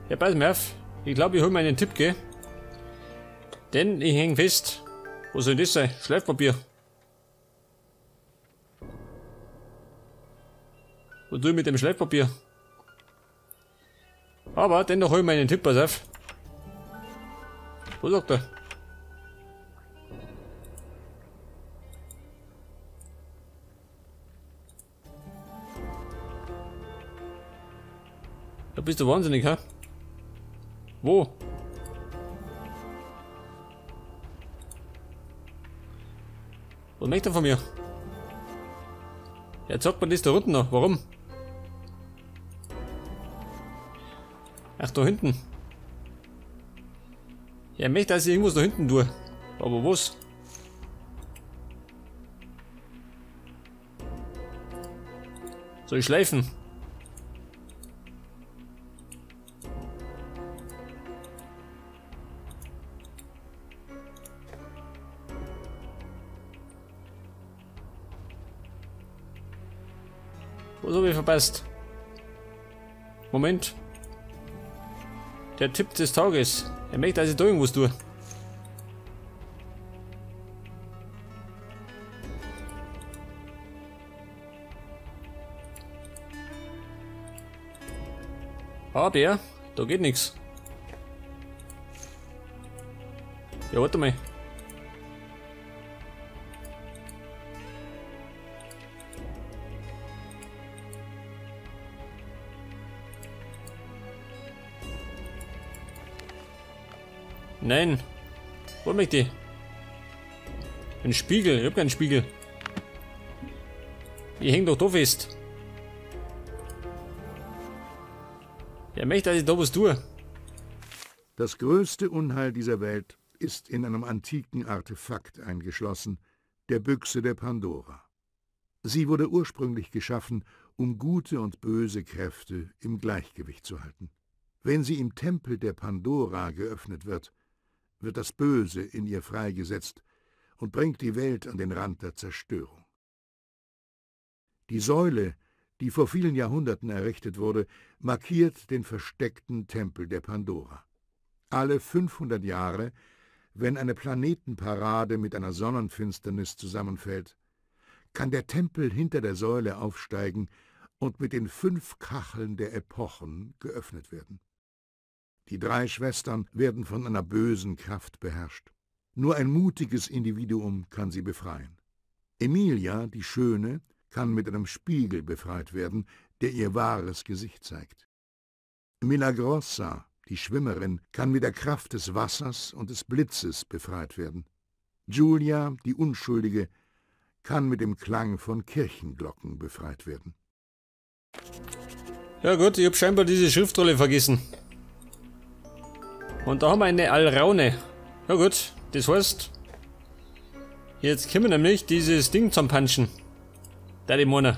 Ja, pass mal auf. Ich glaube, ich hole mir einen Tipp, gell? Denn ich hänge fest. Wo soll das sein? Schleifpapier. Was tue ich mit dem Schleifpapier? Aber dennoch hol ich mir einen Tipp, pass auf. Wo sagt er? Da bist du wahnsinnig, hä? Wo? Was möchte er von mir? Jetzt sagt man das da unten noch. Warum? Ach, da hinten. Ja, er möchte, dass ich irgendwas da hinten tue. Aber was? Soll ich schleifen? Was habe ich verpasst? Moment. Der Tipp des Tages. Er möchte, dass ich da irgendwas tue. Aber da geht nichts. Ja, warte mal. Nein. Wo möchte ich? Ein Spiegel. Ich hab keinen Spiegel. Ich häng doch da fest. Er möchte, dass ich da was tue. Das größte Unheil dieser Welt ist in einem antiken Artefakt eingeschlossen, der Büchse der Pandora. Sie wurde ursprünglich geschaffen, um gute und böse Kräfte im Gleichgewicht zu halten. Wenn sie im Tempel der Pandora geöffnet wird, wird das Böse in ihr freigesetzt und bringt die Welt an den Rand der Zerstörung. Die Säule, die vor vielen Jahrhunderten errichtet wurde, markiert den versteckten Tempel der Pandora. Alle 500 Jahre, wenn eine Planetenparade mit einer Sonnenfinsternis zusammenfällt, kann der Tempel hinter der Säule aufsteigen und mit den 5 Kacheln der Epochen geöffnet werden. Die 3 Schwestern werden von einer bösen Kraft beherrscht. Nur ein mutiges Individuum kann sie befreien. Emilia, die Schöne, kann mit einem Spiegel befreit werden, der ihr wahres Gesicht zeigt. Milagrosa, die Schwimmerin, kann mit der Kraft des Wassers und des Blitzes befreit werden. Julia, die Unschuldige, kann mit dem Klang von Kirchenglocken befreit werden. Ja gut, ich habe scheinbar diese Schriftrolle vergessen. Und da haben wir eine Alraune. Ja gut, das heißt, jetzt können wir nämlich dieses Ding zum Punchen. Da die Mona.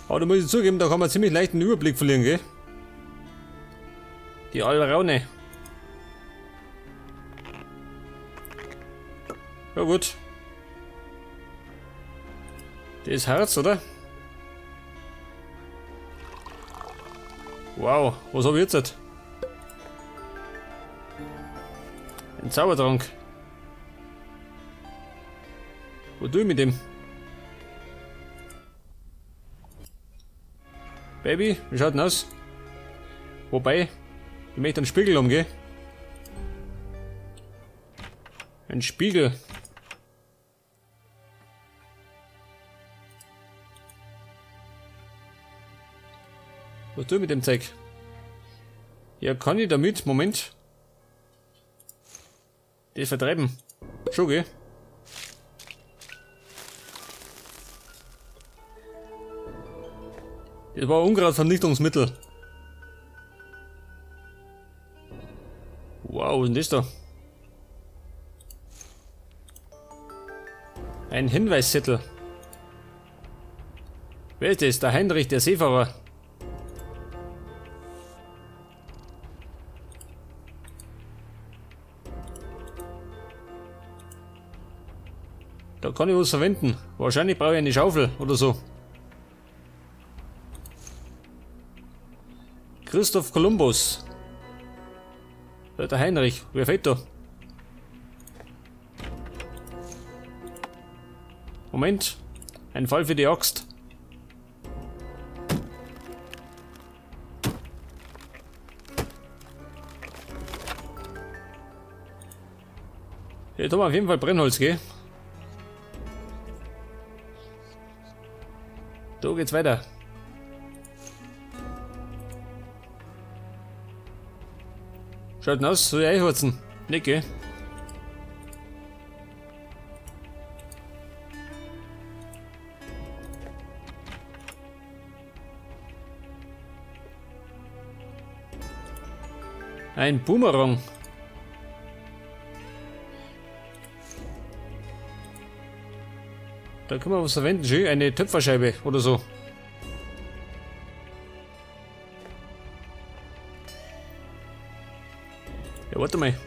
Aber da muss ich zugeben, da kann man ziemlich leicht einen Überblick verlieren, gell? Die Alraune. Ja gut. Das Herz, oder? Wow, was habe ich jetzt? Ein Zaubertrank. Was tue ich mit dem? Baby, wie schaut denn aus? Wobei, ich möchte einen Spiegel haben, gell? Ein Spiegel. Was tue ich mit dem Zeug? Ja, kann ich damit, Moment, das vertreiben? Schon, gell? Das war Unkrautvernichtungsmittel. Wow, was ist denn das da? Ein Hinweiszettel. Wer ist das? Der Heinrich, der Seefahrer. Da kann ich was verwenden. Wahrscheinlich brauche ich eine Schaufel oder so. Christoph Kolumbus. Der Heinrich, wer fehlt da? Moment, ein Fall für die Axt. Jetzt haben wir auf jeden Fall Brennholz, gell? Da geht's weiter. Schaut denn aus, soll ich einheizen? Nicht, gell? Ein Boomerang. Da können wir was verwenden, schön, eine Töpferscheibe oder so. Ja, warte mal.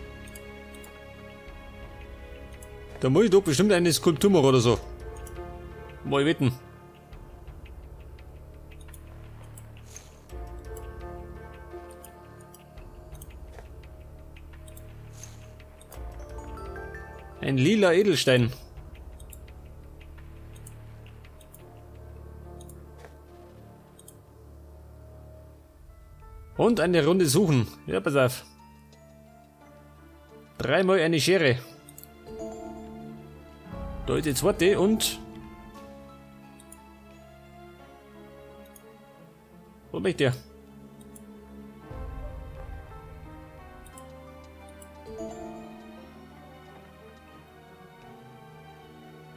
Da muss ich doch bestimmt eine Skulptur machen oder so. Mal wetten. Ein lila Edelstein. Und eine Runde suchen. Ja, pass auf. 3-mal eine Schere. Da ist die zweite und... Wo bin ich der?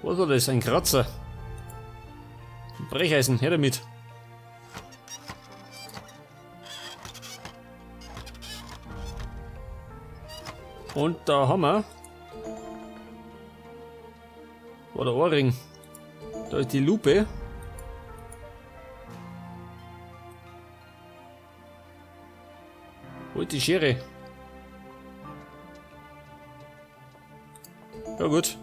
Was war das? Ein Kratzer. Ein Brecheisen, her damit. Und da haben wir... War der Ohrring. Da ist die Lupe. Wo ist die Schere? Ja gut.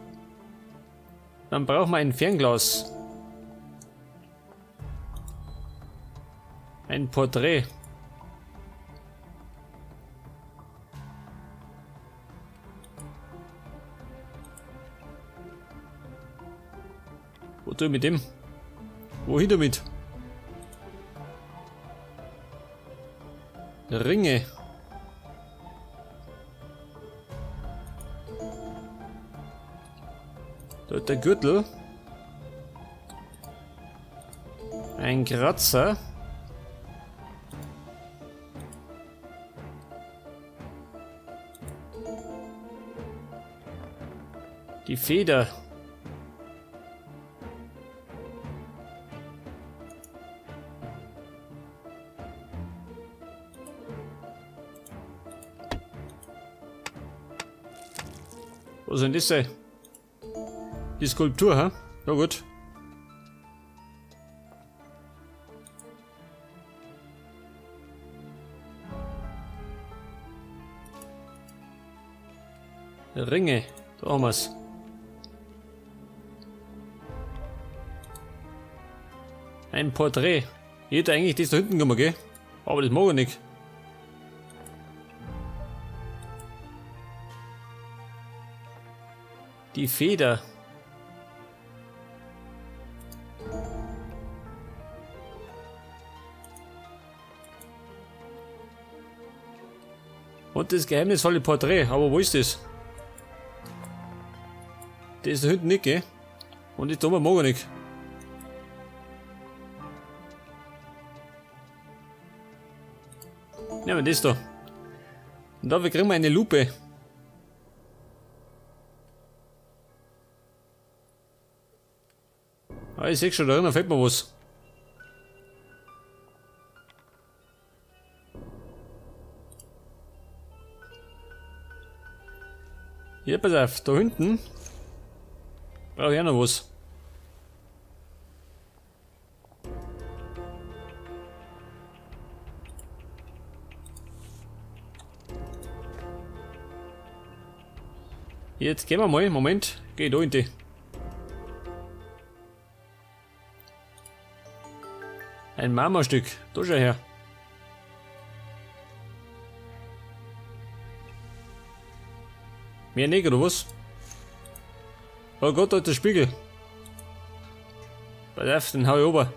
Dann brauchen wir ein Fernglas. Ein Porträt. Wo tue ich mit dem? Wohin damit? Ringe. Da ist der Gürtel. Ein Kratzer. Die Feder. Was soll denn das sein? Die Skulptur, ha? Ja gut. Ringe, da haben wir's. Ein Porträt. Ich hätte eigentlich das da hinten gemacht, gell? Aber das mag ich nicht. Die Feder. Und das geheimnisvolle Porträt. Aber wo ist das? Das ist da hinten nicht, gell? Und das tun wir morgen nicht. Nehmen wir das da. Und dafür kriegen wir eine Lupe. Ah, ich sehe schon, da drinnen fällt mir was. Hier, pass auf, da hinten brauche ich auch noch was. Jetzt gehen wir mal, Moment, geh da hinten. Ein Marmorstück. Da schau her. Mehr nicht, oder was? Oh Gott, da ist der Spiegel. Pass auf, den hau ich ober.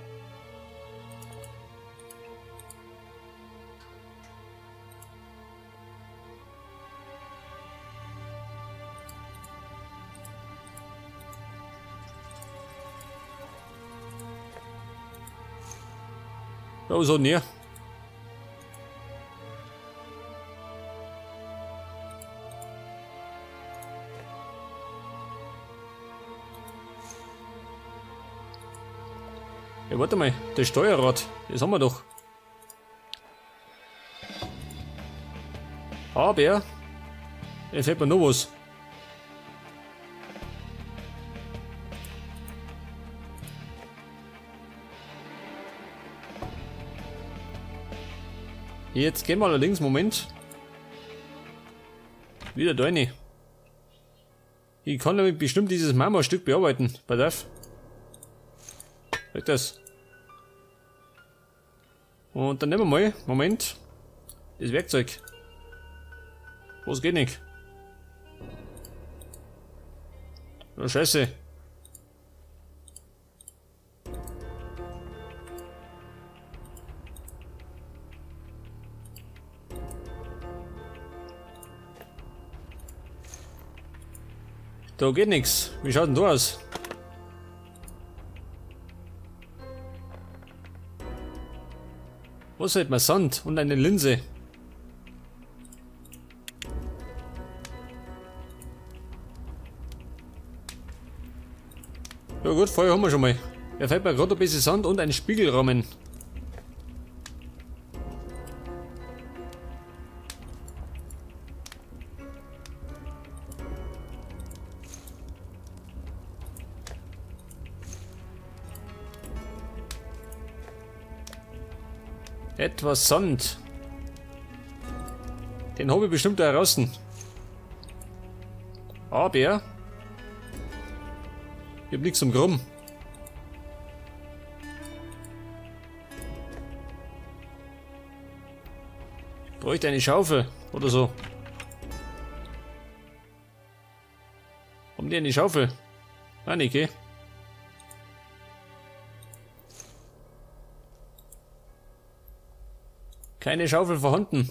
Oh, so näher. Ja, warte mal, das Steuerrad, das haben wir doch. Aber, jetzt fällt mir noch was. Jetzt gehen wir allerdings, Moment. Wieder da rein. Ich kann damit bestimmt dieses Marmorstück bearbeiten. Pass auf. Weg das. Und dann nehmen wir mal, Moment, das Werkzeug. Was geht nicht? Oh, Scheiße. Da geht nichts. Wie schaut denn da aus? Was hält man? Sand und eine Linse. Ja gut, Feuer haben wir schon mal. Er fällt mir gerade ein bisschen Sand und ein Spiegelrahmen. Etwas Sand. Den habe ich bestimmt da draußen. Aber ich habe nichts zum Krumm. Ich bräuchte eine Schaufel oder so. Haben die eine Schaufel? Ah, nicht, okay. Keine Schaufel vorhanden.